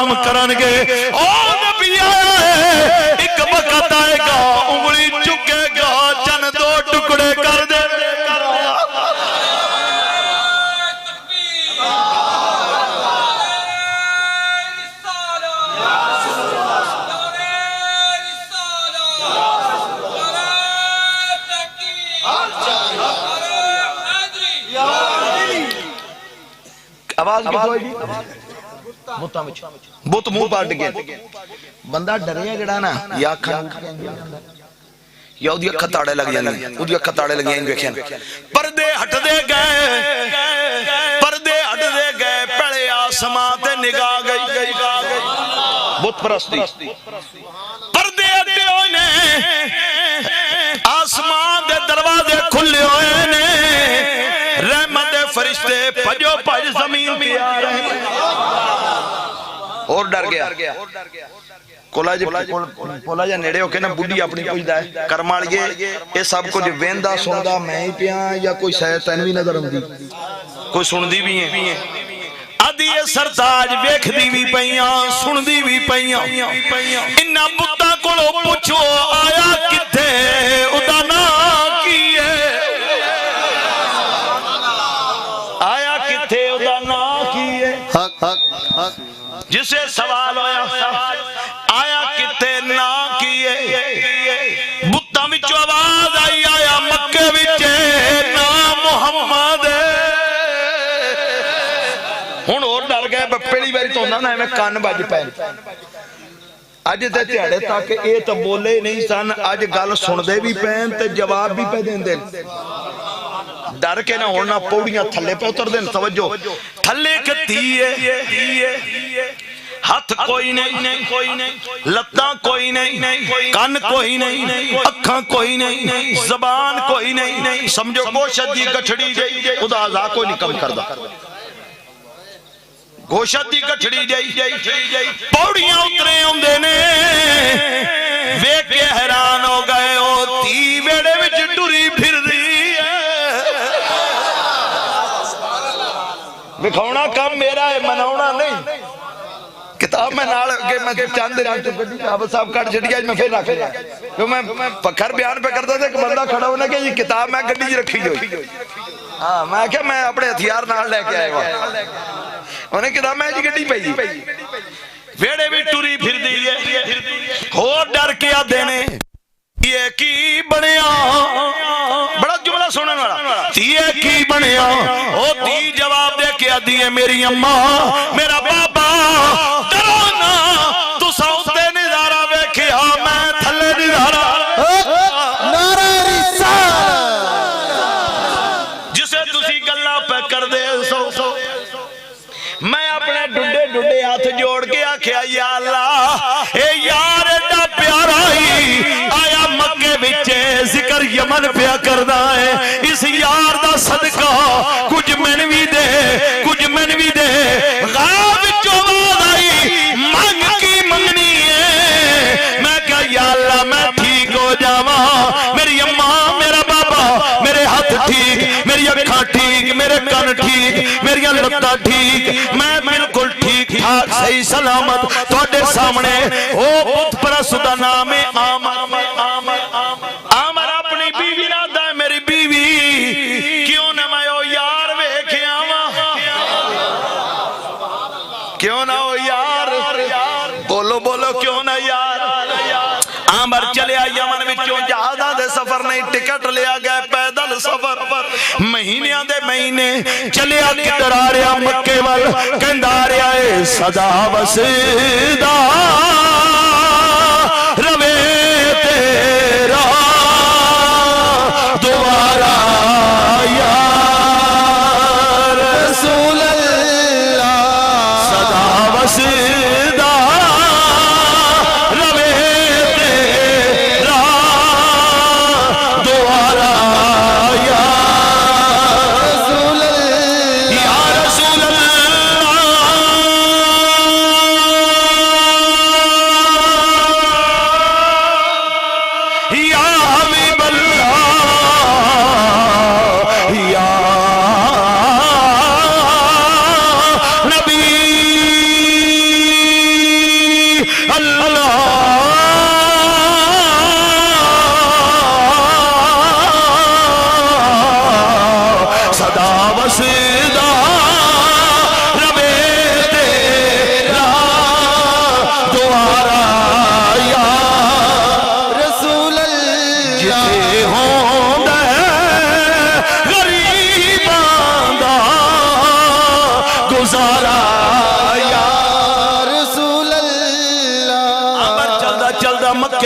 سلام کرنگے او نبی آیا ہے ایک وقت آئے گا انگلی چکے گا چند دو ٹکڑے کر دے آواز ہوئی بت منہ پاٹ گیا بندہ ڈریا جڑا نا یا اودی اکھا تاڑے لگ جاندی اودی اکھا تاڑے لگ جاندی پردے ہٹ دے گئے پڑے آسمان تے نگاہ گئی بت پرستی پردے ہٹے ہوئے نے آسمان دے دروازے کھلے ہوئے نے رحمت فرشتے پجو پج زمین پہ آ رہے ہیں اور ڈر گیا کولا جا نیڑے ہو کے نا بڑھی اپنی پوچھتا ہے کرمالیے یہ سب کچھ ویندا سندا میں ہی پیا یا کوئی شاید تینوی نظر آندی کوئی سندی بھی ہیں ادھی سرتاج ویکھ دی بھی پیاں سن دی بھی پیاں انہاں بتاں کولو پوچھو آیا کتھے ادا نا کی ہے آیا کتھے ادا نا کی ہے جسے سوال ہویا آیا کتے نا کیے بتاں وچوں آواز آئی آیا مکے وچے نا محمد ہن اور ڈر گئے پہلی باری تو نہ میں کان بج پے اج تے تہاڑے تک اے تے بولے نہیں سن اج گل سن دے بھی پین تے جواب بھی پے دیندے ڈر کے نہ ہونا پوڑیاں تھلے پہ اتر دیں توجہ تھلے کتی ہے ہاتھ کوئی نہیں لتاں کوئی نہیں کان کوئی نہیں اکھاں کوئی نہیں زبان کوئی نہیں سمجھو گوشت دی گٹھڑی جائی خدا عزا کوئی نہیں کم کردہ گوشت دی گٹھڑی جائی پوڑیاں اترے ہوندے نے ویکھ کے حیران ہو گئے او تی ویڑے وچ ٹری پھر رہی ہے بکھونا کام میرا ہے مناونا نہیں کتاب میں نال کہ میں چاند رات تو گڈی صاحب صاحب کٹ چھڈی اج میں پھر رکھ لیا کہ میں فخر بیان پہ کرتا تھا کہ بندہ کھڑا ہونا کہ یہ کتاب میں گڈی رکھی ہوئی ہاں میں کہ میں اپنے ہتھیار نال لے کے آیا ہوا انہیں کتاب میں جی گڈی پئی ویڑے بھی ٹری پھر دی ہے ہو ڈر کے آدھے نے یہ کی بنیا بڑا جملہ سننے والا یہ کی بنیا او تی جواب دے کے آدھی ہے میری اماں میرا بابا ڈرونا تو سوتے نظارہ ویکھیا میں تھلے نظارہ نعرہ رسالت جسے تسی گلہ پہ کر دے سو میں اپنے ڈھڈے ہاتھ جوڑ کے آکھیا یا اللہ اے یار ایڈا پیارا ہی آیا مکے بچے ذکر یمن پیا کردہ ہے اس یار دا صدقہ کچھ منوی دے غاب چواد آئی مانگ کی منگنی ہے میں کہا یا اللہ میں ٹھیک ہو جاواں میری اماں میرا بابا میرے ہاتھ ٹھیک میری اکھاں ٹھیک میرے کان ٹھیک میری لتاں ٹھیک میں بالکل ٹھیک ٹھاک صحیح سلامت تواڈے سامنے او بت پرست دا نام ہے آمر اپنی بیوی نہ دا میری بیوی کیوں نہ میں او یار ویکھے آواں کیوں نہ او یار بولو کیوں نہ یار آمر چلے آئی یمن وچوں جہازاں دے سفر نہیں ٹکٹ لیا گئے پیدل سفر مہینے دے مہینے چلے آ کدھر آ رہا مکے وال کہندا آ رہا ہے صدا وسدا روے تیرا دوبارہ یا رسول اللہ صدا وسدا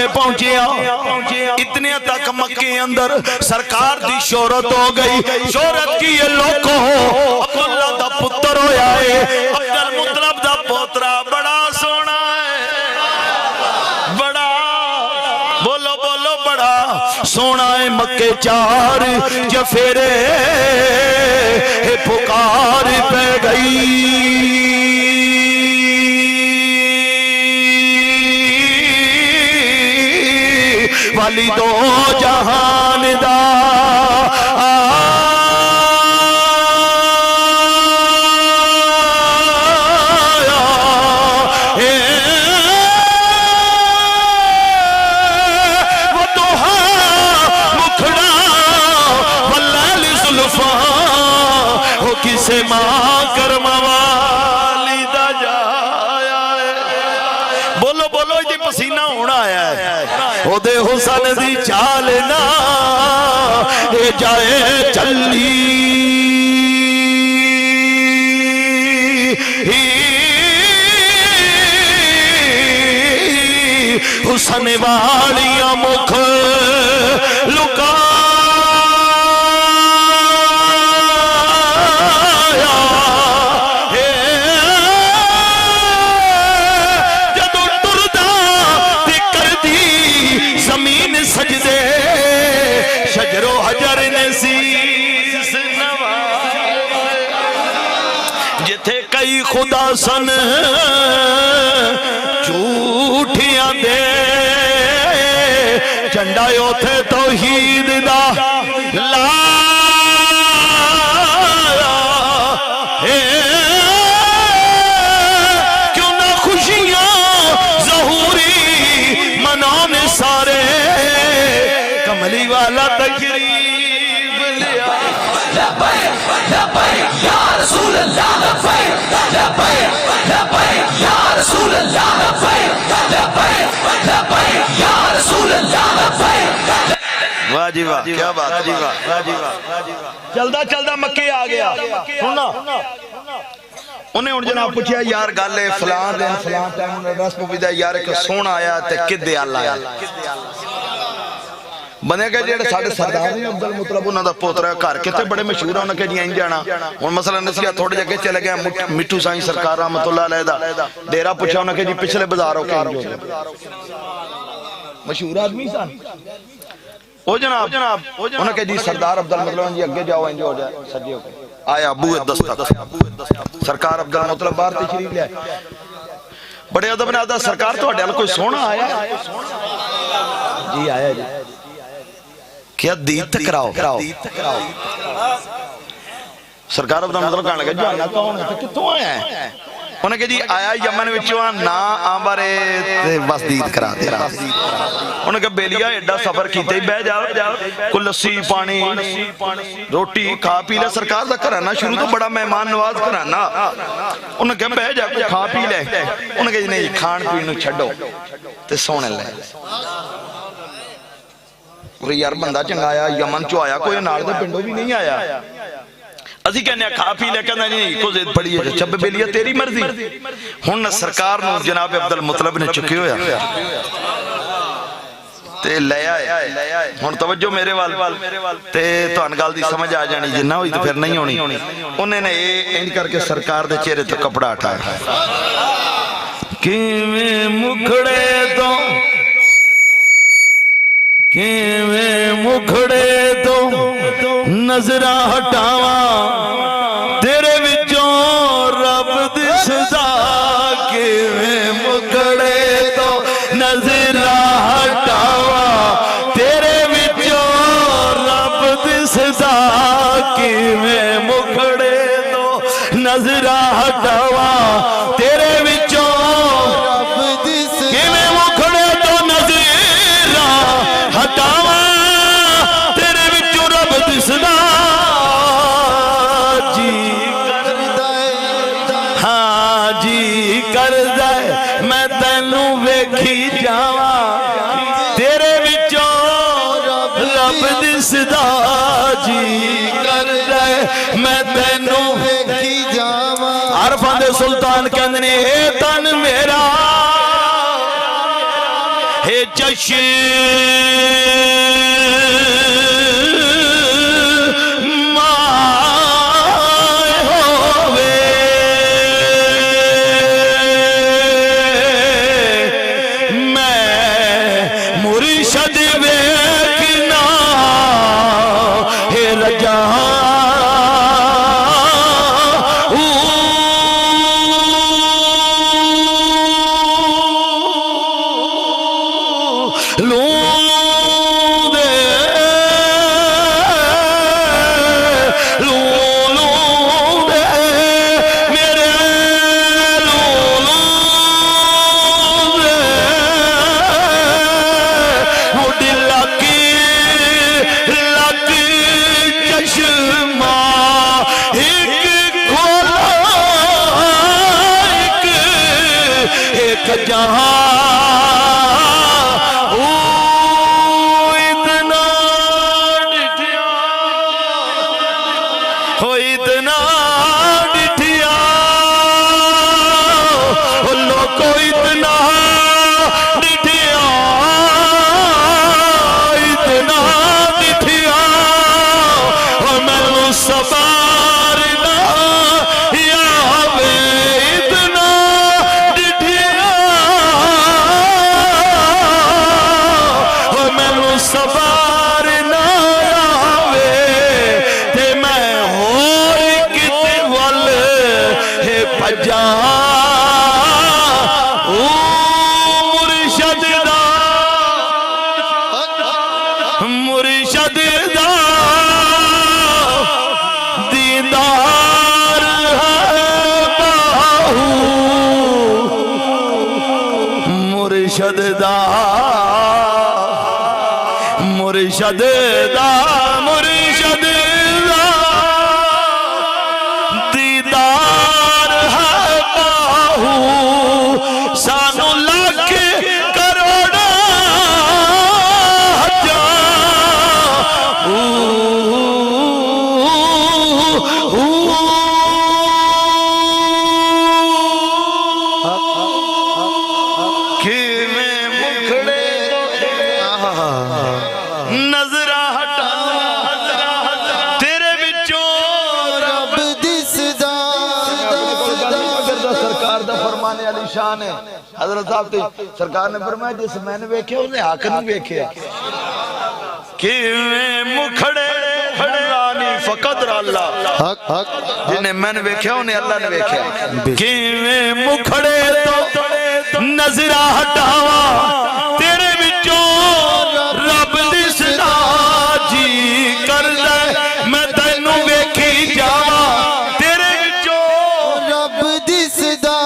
مکے پہنچیا اتنے تک مکے اندر سرکار دی شہرت ہو گئی شہرت کی یہ لوگوں عبداللہ دا پتر ہویا ہے عبد المطلب دا پوترا بڑا سونا ہے بڑا بولو بولو بڑا سونا ہے مکے چار جفیرے پکار پہ گئی والی دو جہان دا کسے ماں کرم والی دا جایا ہے بولو بولو یہ پسینہ ہونا آیا ہے او دے حسن دی چالنا اے جائے چلی حسن والیاں مکھ لکا خدا سن جھوٹیاں دے جھنڈا اوتھے توحید دا لایا کیوں نہ خوشیاں ظہوری منانے سارے کملی والا تقریب لیا لبیک لبیک یا رسول اللہ لبیک لبیک لبیک یا رسول اللہ لبیک لبیک لبیک یا رسول اللہ لبیک واہ جی واہ کیا بات ہے چلدا چلدا مکے آ گیا سننا انہیں ان جناب پوچھیا یار گالے فلان دن فلان ٹائم رس پوچھدا یار ایک سونا آیا تے کدے اللہ آیا بنے گا جیڑے ساڑھے سردار نے عبد المطلب انہوں دا پوترا گھر کتے بڑے مشہور ہیں انہوں کے جی آئیں جانا ان مثلا نسیہ تھوڑے جگہ چلے گئے مٹھو سائیں سرکار رحمت اللہ علیہ دا ڈیرہ پوچھا انہوں کے جی پچھلے بزاروں کے انجو مشہور آدمی سان او جناب انہوں کے جی سردار عبد المطلب جی اگے جاؤ انجو ہو جائے سجے ہو کے آیا ابو دستک سرکار عبد المطلب بار تشریف لے آئے بڑے عدب نے آدھا سرکار تو اڈیال کوئی سونا آیا جی آیا جی کیا دید تکراؤ سرکار عبد المطلب کہنے لگا جانا کون ہے کتوں آیا ہے انہیں کہ جی آیا یمن وچوان نا آمبارے بس دید کرا دے رہا انہیں کہ بیلیا ایڈا سفر کیتے ہی بہ جاؤ کوئی لسی پانی روٹی کھا پی لے سرکار دا کرانا شروع تو بڑا مہمان نواز کرانا انہیں کہ بہ جاؤ کوئی کھا پی لے انہیں کہ جی نہیں کھان پینو چھڑو تے سونے لے اور یار بندہ چنگایا یمن چو آیا کوئی نال دے پنڈو بھی نہیں آیا اسی کہنے کھا پی لے کہنا نہیں کو زید پڑی ہے چب بیلیا تیری مرضی ہن سرکار نو جناب عبد المطلب نے چکے ہویا تے لے آئے ہن توجہ میرے وال تے تو انگال دی سمجھ آ جانی جنہ ہوئی تو پھر نہیں ہونی انہیں نے اینڈ کر کے سرکار دے چہرے تو کپڑا اٹھایا کیویں مکھڑے تو کیویں مکھڑے تو نظرہ ہٹاواں تیرے وچوں رب دسدا کیویں مکھڑے تو نظرہ ہٹاواں تیرے وچوں رب دسدا کیویں مکھڑے تو نظرہ ہٹاواں تیرے وچوں رب دس کیویں مکھڑے تو نظرہ ہٹاواں تیرے وچوں رب دسدا جی کردا ہے میں تینوں ویکھی جاواں تیرے وچوں رب دسدا جی کردا ہے میں تینوں ویکھی جاواں عرفاں دے سلطان کہندے نے اے تن میرا ہے چشم مرشد دا مرشد دا دیدار ہے باہو سانو لاکھ کروڑا شان ہے حضرت صاحب تے سرکار نے فرمایا جس میں نے ویکھیا اس نے حق نہیں ویکھیا کیویں مکھڑے رانی فقط اللہ حق جنہیں میں نے ویکھیا انہیں اللہ نے ویکھیا کیویں مکھڑے تو نظرہ ہٹاواں تیرے وچوں رب دی صدا جی کر لے میں تینوں ویکھی جاواں تیرے وچوں رب دی صدا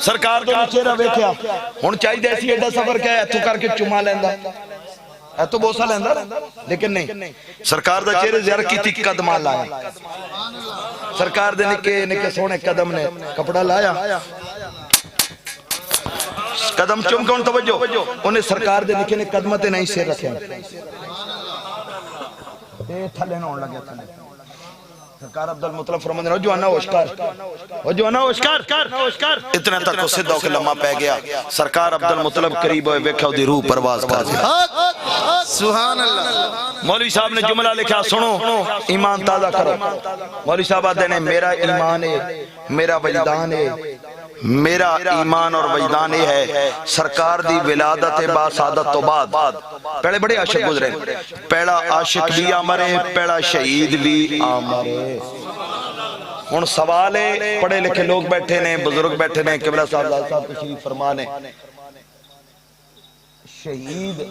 سرکار دے چہرہ ویکھیا ہن چاہیے ایسی ایڈا سفر کیا ہے تو کر کے چما لیندا ہے تو بوسا لیندا لیکن نہیں سرکار دا چہرے زیارہ کیتی قدمہ لایا سرکار دے نکے سونے قدم نے کپڑا لایا قدم چم کون توجہ انہیں سرکار دے نکے نے قدمہ تے نہیں سیر رکھے تھلے نہ ہون لگے تھلے سرکار عبدالمطلب فرمانے ہو جو آنا اوشکار اتنے تک کو صدہ کے لمحہ پہ گیا سرکار عبدالمطلب قریب ہوئے ویکھا دی روح پرواز کھاتی سبحان اللہ مولوی صاحب نے جملہ لکھا سنو ایمان تازہ کرو مولوی صاحب آتے ہیں میرا ایمان ہے میرا وجدان ہے میرا ایمان اور وجدان ہے سرکار دی ولادت با سعادت تو بعد پہلے بڑے عاشق گزرے پہلا عاشق بھی آمرے پہلا شہید بھی آمرے ان سوالے پڑھے لکھے لوگ بیٹھے نے بزرگ بیٹھے نے قبلہ صاحب تشریف فرمانے شہید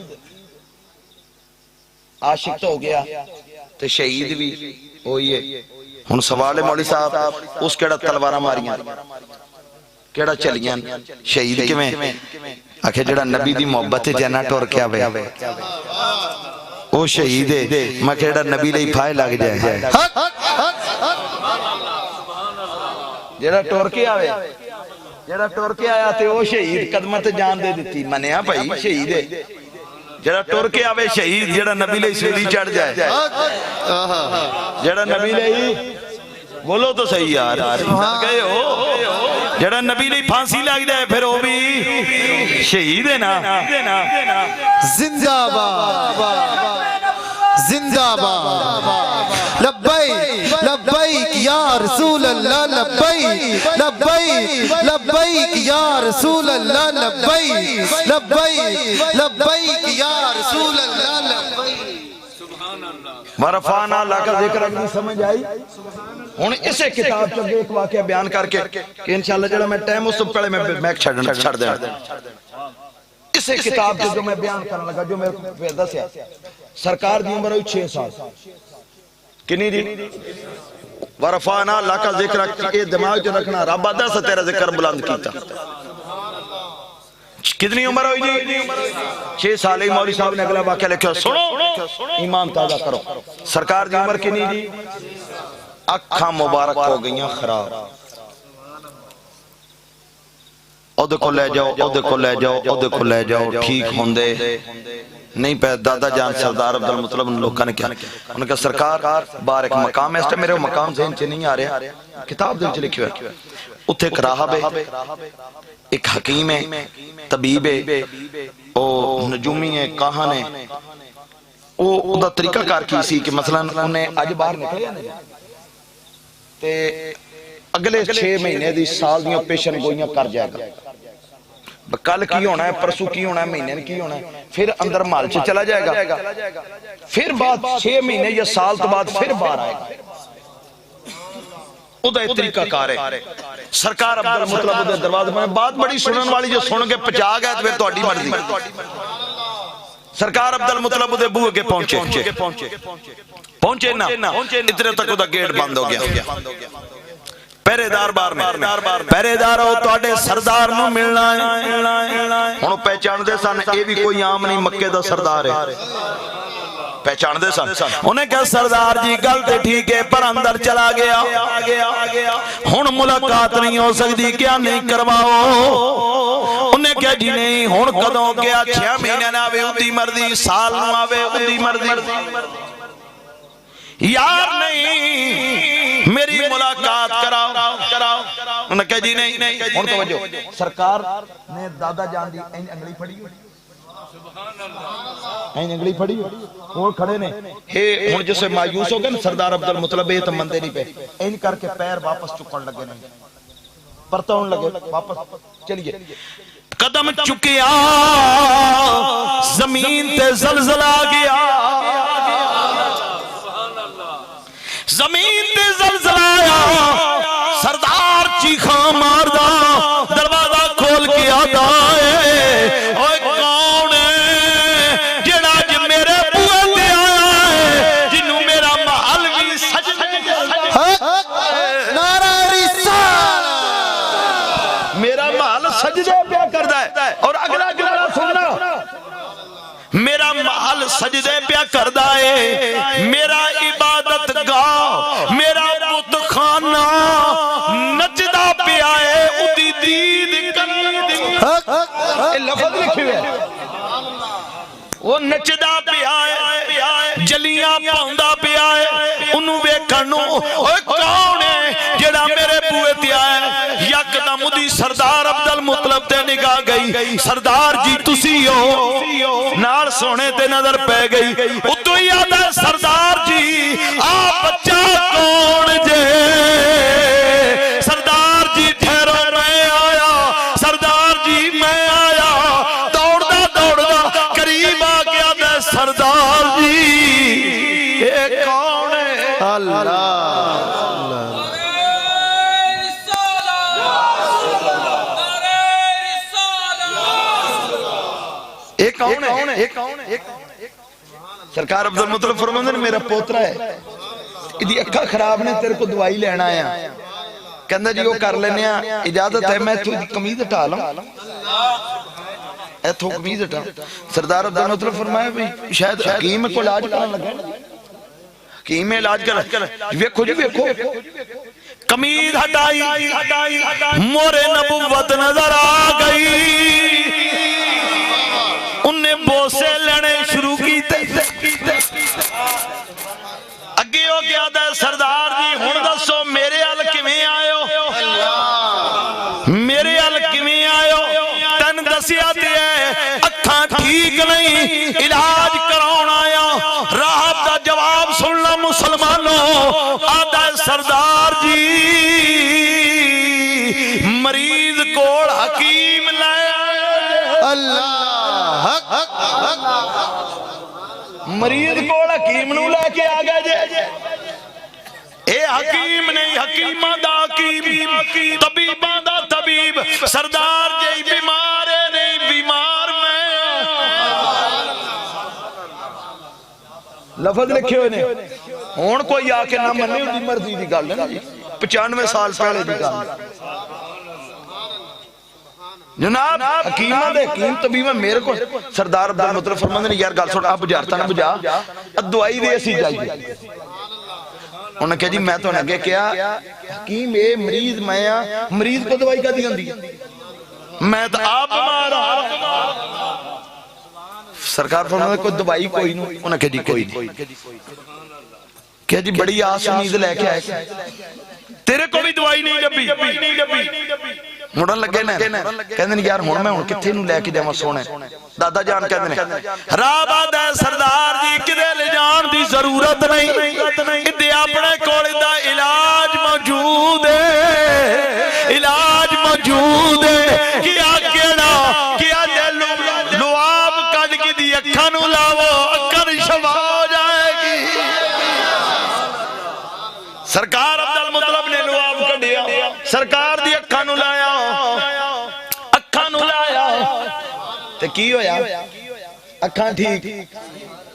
عاشق تو ہو گیا تو شہید بھی ہوئی ہے ان سوالے مولی صاحب اس کیڑا تلوارہ ماریاں کیڑا چلیاں شہید کے میں آکھے جڑا نبی دی محبت جنہ ٹور کیا بے او شہید ہے میں کیڑا نبی لئی پھائے لگ جائے جڑا ٹور کے آوے جڑا ٹور کے آیا تھے وہ شہید قدمت جان دے دیتی منیا بھائی شہید ہے جڑا ٹور کے آوے شہید جڑا نبی لئی سویلی چڑھ جائے جڑا نبی لئی بولو تو صحیح یار گئے ہو جڑا نبی لئی پھانسی لگدا ہے پھر وہ بھی شہید ہے نا زندہ باد زندہ باد لبیک لبیک یا رسول اللہ لبیک لبیک لبیک یا رسول اللہ لبیک لبیک لبیک یا رسول اللہ لبیک ورفعنا لک ذکرک نہیں سمجھ آئی ہن اسے کتاب چ ایک واقعہ بیان کر کے کہ انشاءاللہ جڑا میں ٹائم اس پہلے میں چھڑ دینا اسے کتاب جو میں بیان کرنے لگا جو میرے کو دسیا سرکار دی عمر ہوئی 6 سال کنی دی ورفعنا لک ذکرک یہ دماغ جو رکھنا رب آدھا سے تیرا ذکر بلند کیتا کتنی عمر ہوئی جی 6 سال ہی مولوی صاحب نے اگلا واقعہ لکھا سنو ایمان تازہ کرو سرکار دی عمر کنی جی اکھاں مبارک ہو گئیاں خراب اودے کو لے جاؤ اودے کو لے جاؤ اودے کو لے جاؤ ٹھیک ہوندے نہیں پہ دادا جان سردار عبدالمطلب ان لوگوں نے کیا انہوں نے کہا سرکار باہر ایک مقام ہے اس ٹائم میرے مقام ذہن سے نہیں آ رہا کتاب دل چ لکھی ہوئے اتھے ایک راہب ہے ایک حکیم ہے طبیب ہے او نجومی ہے کاہن ہے او دا طریقہ کار کی سی کہ مثلا انہیں آج باہر نکلے نہیں تے اگلے 6 مہینے دی سال دیاں پیشن گوئیاں کر جائے گا کل کی ہونا ہے پرسو کی ہونا ہے مہینے کی ہونا ہے پھر اندر مال سے چلا جائے گا پھر بعد 6 مہینے یا سال تو بعد پھر باہر آئے گا او دا ایک طریقہ کار ہے سرکار عبدالمطلب دے دروازے میں بات بڑی سنن والی جو سن کے پچا گئے تو پھر تہاڈی مرضی سرکار عبدالمطلب دے بوئے کے پہنچے نا اتنے تک دا گیٹ بند ہو گیا پہرے دار بار میں پہرے دار ہو تو آڑے سردار نو ملنا ہے انہوں پہچان دے سن اے بھی کوئی عام نہیں مکے دا سردار ہے پہچان دے سن انہیں کہا سردار جی گل تے ٹھیک ہے پر اندر چلا گیا ہن ملاقات نہیں ہو سکتی کیا نہیں کرواؤ انہیں کہا جی نہیں ہن کدوں گیا 6 مہینے نہ آوے اُدھی مرضی سال نہ آوے اُدھی مرضی یار نہیں میری ملاقات کراؤ انہوں نے کہا جی نہیں ہن توجہ سرکار نے دادا جان دی این انگلی پھڑی ہوئی این انگلی پھڑی اور کھڑے نے ہن جسے مایوس ہو گئے سردار عبدالمطلب یہ تو مندے نہیں پہ این کر کے پیر واپس چکن لگے نہیں پرتاؤن لگے واپس چلیے قدم چکیا زمین تے زلزلہ گیا زمین تے زلزلہ آیا سردار چیخاں ماردا دروازہ کھول کے آتا ہے اوے کون ہے جڑا ج میرے بوئے تے آیا ہے جنوں میرا محل بھی سجدے نعرہ رسالت میرا محل سجدے پہ کردا ہے اور اگلا جملہ سننا میرا محل سجدے پہ کردا ہے میرا عبادت گاہ میرا بت خانہ نچدا پیا ہے اُدی دید کرنی لفظ لکھے ہوئے وہ نچدا پیا ہے جلیاں پاؤندا پیا ہے انہوں ویکھن اوے کون ہے جڑا میرے بوئے تے آیا یکدم اُدی سردار عبدالمطلب تے نگاہ گئی سردار جی تسی ہو نال سونے تے نظر پہ گئی اتو ہی آدھا سردار جی آپ بچہ کون جے سردار جی ٹھہرو میں آیا سردار جی میں آیا دوڑدا قریب آ گیا دے سردار جی یہ کون ہے اللہ ایک کون ہے سرکار عبدالمطلب فرماندے نے میرا پوترا ہے ادھی اکھا خراب نے تیرے کو دوائی لینا آیا کہندہ جی وہ کر لینے اجازت ہے میں تو قمیض اٹھا لوں اے تو قمیض اٹھا سردار عبدالمطلب فرمایا بھی شاید حکیم کو علاج کرنے لگا حکیم میں علاج کرنے ویکھو جی ویکھو قمیض ہٹائی مورے نبوت نظر آ گئی انہیں بوسے لینے شروع کی اگے ہو گیا دے سردار جی ہن دسو میرے ال کیویں آئے ہو مریض کو حکیم نو لے کے آ گئے جے اے حکیم نہیں حکیمہ دا حکیم طبیبہ دا طبیب سردار جی بیمار ہے نہیں بیمار میں لفظ لکھے ہوئے نے ہون کوئی آ کے نہ مننے دی مرضی دی گل ہے نا جی 95 سال پہلے دی گل جناب حکیمہ دے حکیم طبیبہ میرے کو سردار عبدالمطلب فرماندے نے یار گل سن آپ بجارتا نہ بجا دعائی دے اسی جائیے انہوں نے کہا جی میں تو نگے کیا حکیم اے مریض میں مریض کو دوائی کا دی ہوں دی میں تو آپ مارا سرکار فرماندے کوئی دوائی کوئی نہیں انہوں نے کہا جی کوئی نہیں کہا جی بڑی آس امید لے کے آئے تیرے کو بھی دوائی نہیں لبی مڑن لگے نا کہندے نے یار ہن میں ہن کتھے نوں لے کے جاواں سونے دادا جان کہندے نے راہ باد ہے سردار جی کدے لے جان دی ضرورت نہیں تے اپنے کول دا علاج موجود ہے علاج موجود ہے کیا کیڑا کیا لعاب کڈ کے دی اکھاں نوں لاو اکھاں شفا ہو جائے گی سرکار عبدالمطلب نے لعاب کڈیا سرکار دی اکھاں نوں لایا اکھاں نوں لایا تے کی ہویا اکھاں ٹھیک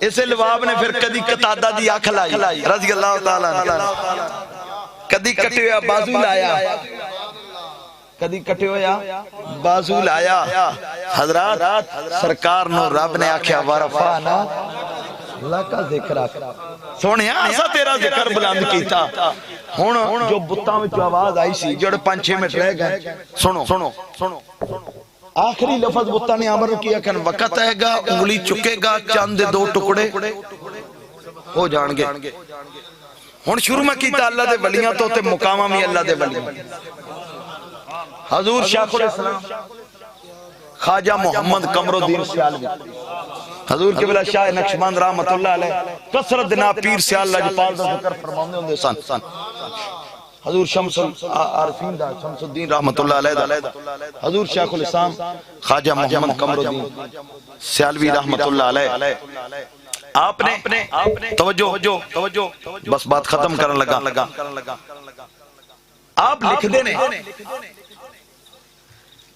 اسے لعاب نے پھر کدی قتادہ دی اکھ لائی رضی اللہ تعالیٰ عنہ کدی کٹے ہویا بازو لایا کدی کٹے ہویا بازو لایا حضرات سرکار نو رب نے آکھیا ورفعنا اللہ کا ذکر آکھا سونے ایسا تیرا ذکر بلند کیتا ہون جو بتاں میں جو آواز آئی سی جوڑے 5-6 منٹ رہ گئے سنو آخری لفظ بتاں نے امر کیا کہ وقت آئے گا انگلی چکے گا چاند 2 ٹکڑے ہو جان گے ہون شروع میں کیتا اللہ دے ولیاں تو تے مقامہ میں اللہ دے ولیاں حضور شیخ الاسلام خواجہ محمد قمرالدین سیالوی حضور قبلہ شاہ نقشبند رحمت اللہ علیہ کثرت دنا پیر سیال لجپال دا ذکر فرماؤندے ہوندے سن حضور شمس العارفین دا شمس الدین رحمت اللہ علیہ دا حضور شیخ الاسلام خواجہ محمد قمرالدین سیالوی رحمت اللہ علیہ آپ نے توجہ بس بات ختم کرن لگا آپ لکھ دینے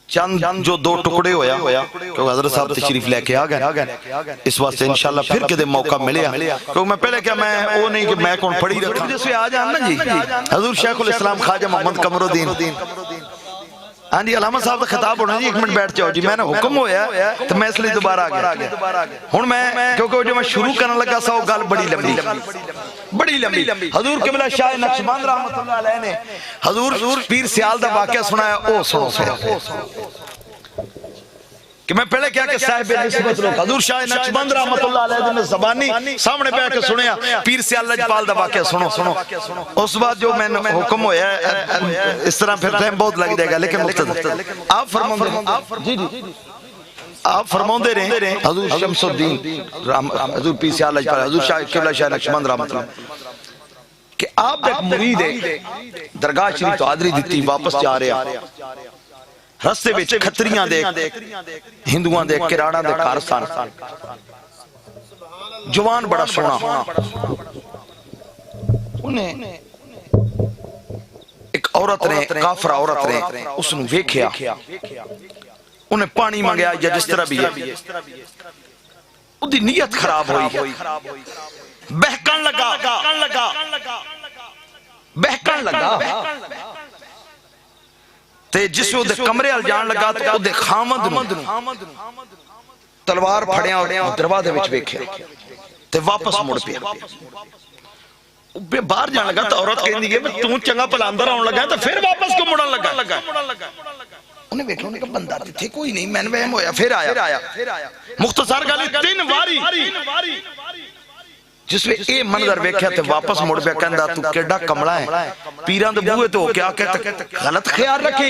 چند جو 2 ٹکڑے ہویا کیونکہ حضرت صاحب تشریف لے کے آگئے اس وقت سے انشاءاللہ پھر کدے موقع ملے کیونکہ میں پہلے کیا میں وہ نہیں کہ میں کون پڑھی رکھا جس میں آج آنا جی حضور شیخ الاسلام خواجہ محمد قمرالدین ہاں جی علامہ صاحب کا خطاب ہونا جی 1 منٹ بیٹھ جاؤ جی میں نے حکم ہویا تو میں اس لئے دوبارہ آگیا ہون میں کیونکہ جو میں شروع کرنے لگا سا وہ گال بڑی لمبی حضور قبلہ شاہ نقشبند رحمت اللہ علیہ نے حضور پیر سیال دا واقعہ سنایا او سنو سے کہ میں پہلے کیا کہ صاحب نسبت لوگ حضور شاہ نقشبند رحمت اللہ علیہ نے زبانی سامنے پہ آکے سنیا پیر سیال لجپال دا واقعہ سنو اس بات جو میں نے حکم ہویا اس طرح پھر ٹائم بہت لگ جائے گا لیکن مقتدر آپ فرماؤندے رہے حضور شمس الدین حضور پیر سیال لجپال حضور شاہ قبلہ شاہ نقشبند رحمت اللہ کہ آپ ایک مرید ہے درگاہ شریف تو حاضری دیتی واپس جا رہے ہیں رستے بچ کھتریاں دے ہندوان دے کراڑاں دے کارسان جوان بڑا سونا انہیں ایک عورت نے کافرہ عورت نے اس نے ویکھیا انہیں پانی مانگیا یا جس طرح بھی ہے ان دی نیت خراب ہوئی بہکن لگا تے جس وہ دے کمرے ال جان لگا تے دے خامد تلوار پھڑیا اور دروازے وچ ویکھیا تے واپس مڑ پیا باہر جان لگا تے عورت کہندی ہے تو چنگا پلا اندر آن لگا تے پھر واپس کو مڑن لگا انہیں ویکھیا انہیں کہا بندہ تھے کوئی نہیں میں نے وہم ہویا پھر آیا مختصر گلی 3 واری جس میں اے منظر ویکھیا تے واپس مڑ پیا کہندا تو کیڑا کملا ہے پیراں دے بوئے تو کیا کہتا غلط خیال رکھے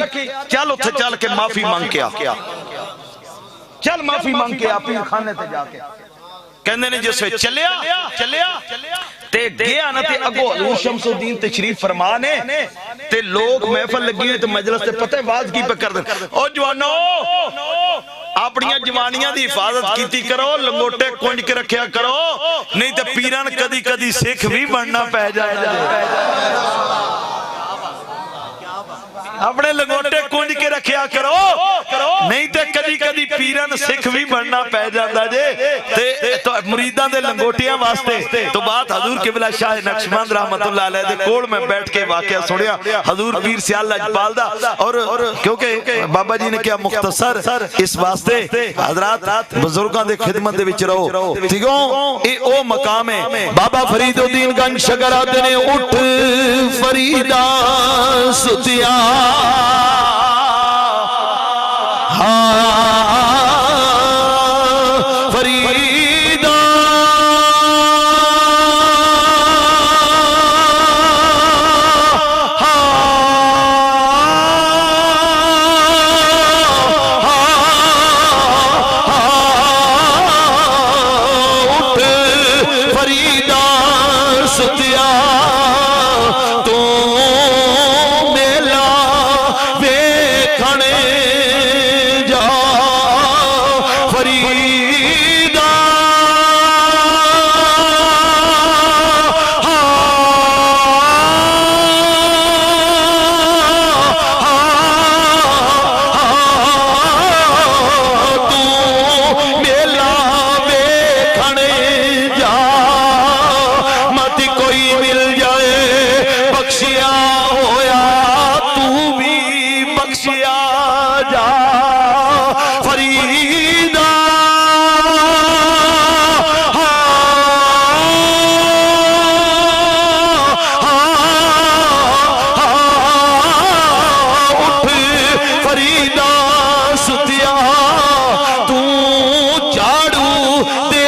چل اوتھے چل کے معافی مانگ کے آ چل معافی مانگ کے آ پیر خانے تے جا کے کہندے نے جس وچ چلیا تے گیا نا تے اگو حضور شمس الدین تشریف فرما نے تے لوگ محفل لگی تے مجلس تے پتہ واز کی پہ کر دے او جوانو اپنی جوانیاں دی حفاظت کیتی کرو لنگوٹے کنج کے رکھیا کرو نہیں تے پیران کدی کدی سکھ بھی بننا پہ جائے اپنے لنگوٹے کنج کے رکھیا کرو نہیں تے کدی کدی پیران سکھ بھی بننا پہ جاندہ جے تو مریدان دے لنگوٹیاں واسطے تو بات حضور قبلہ شاہ نقشبند رحمت اللہ علیہ دے کوڑ میں بیٹھ کے واقعہ سنیا حضور پیر سیال لجپال دا اور کیونکہ بابا جی نے کیا مختصر اس واسطے حضرات بزرگاں دے خدمت دے وچ رہو ٹھیکو اے او مقام ہے بابا فرید الدین گنج شگرات نے اٹھ فریدہ ستیا فریدہ اٹھ فریدہ ستیا تو میلا ویکھنے جا فریدہ تو میلا ویکھنے جا مت کوئی مل جائے بخشیا ہویا تو بھی بخشیا جا فریدہ اٹھ فریدہ ستیا تو جھاڑو دے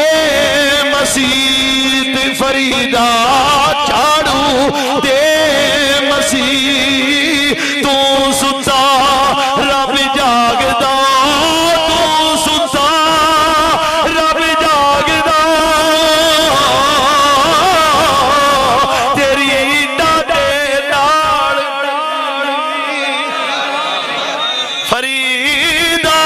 مسیت فریدہ جھاڑو دے مسیح تو ستا رب جاگدا تو ستا رب جاگدا تیری ڈاڈے نال فریدہ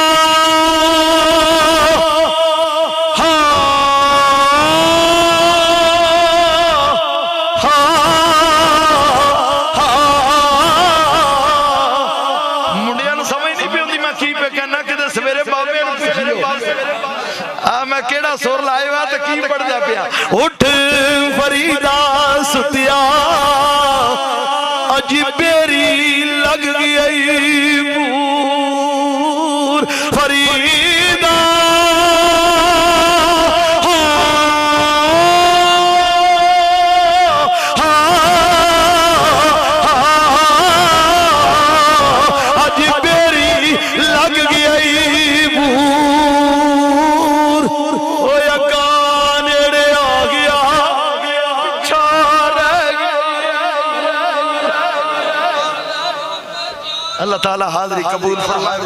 منڈیاں نوں سمجھ نہیں پی ہوندی میں کی پہ کہنا کہ سویرے بابے نوں پوچھیو میں کیڑا سر لائے وا تے کی پڑھ جا پیا اٹھ فریدہ ستیا اج بیری لگ گئی مور فریدہ اج بیری لگ گئی مور او یکا نیڑے آ گیا پچھا رہ گیا اللہ تعالی حاضری قبول فرمائے